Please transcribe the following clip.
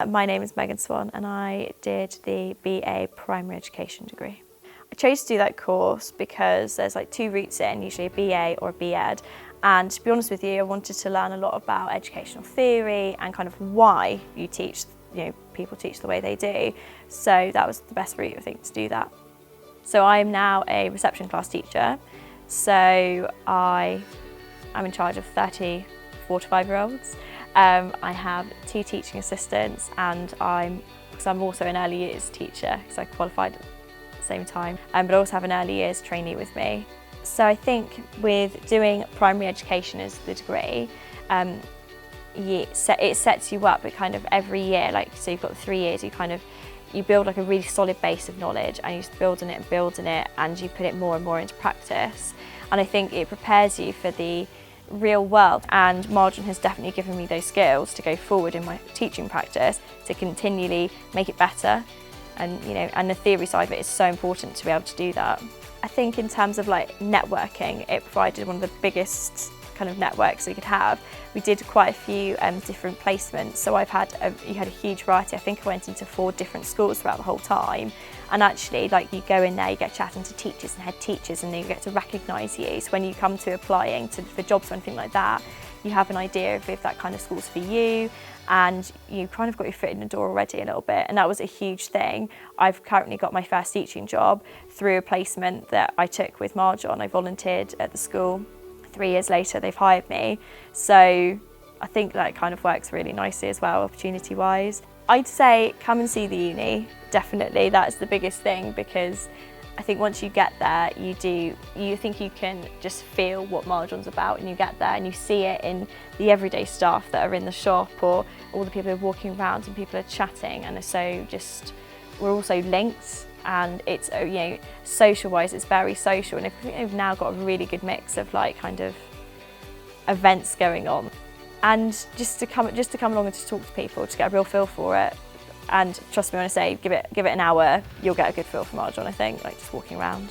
My name is Swan and I did the BA Primary Education degree. I chose to do that course because there's like two routes in, usually a BA or a BEd, and to be honest with you, I wanted to learn a lot about educational theory and kind of why you teach, people teach the way they do. So that was the best route, I think, to do that. So I'm now a reception class teacher, so I am in charge of 30 4 to 5-year-olds. I have 2 teaching assistants, and because I'm also an early years teacher, because I qualified at the same time, but I also have an early years trainee with me. So I think with doing primary education as the degree, it sets you up at kind of every year, so you've got 3 years, you build like a really solid base of knowledge, and you just build on it, and you put it more and more into practice. And I think it prepares you for the real world, and Marjon has definitely given me those skills to go forward in my teaching practice to continually make it better, and the theory side of it is so important to be able to do that. I think in terms of like networking, it provided one of the biggest kind of networks we could have. We did quite a few different placements, so you had a huge variety. I think I went into 4 different schools throughout the whole time, and actually you go in there, you get chatting to teachers and head teachers, and they get to recognise you. So when you come to applying for jobs or anything like that, you have an idea of if that kind of school's for you, and you kind of got your foot in the door already a little bit, and that was a huge thing. I've currently got my first teaching job through a placement that I took with Marjon. I volunteered at the school. 3 years later, they've hired me. So I think that kind of works really nicely as well, opportunity-wise. I'd say come and see the uni, definitely. That's the biggest thing, because I think once you get there, you think you can just feel what Marjon's about, and you get there and you see it in the everyday staff that are in the shop, or all the people who are walking around, and people are chatting, and we're also linked. And it's, social-wise, it's very social, and we've now got a really good mix of kind of events going on, and just to come along and to talk to people, to get a real feel for it. And trust me when I say, give it an hour, you'll get a good feel for Marjon, I think, just walking around.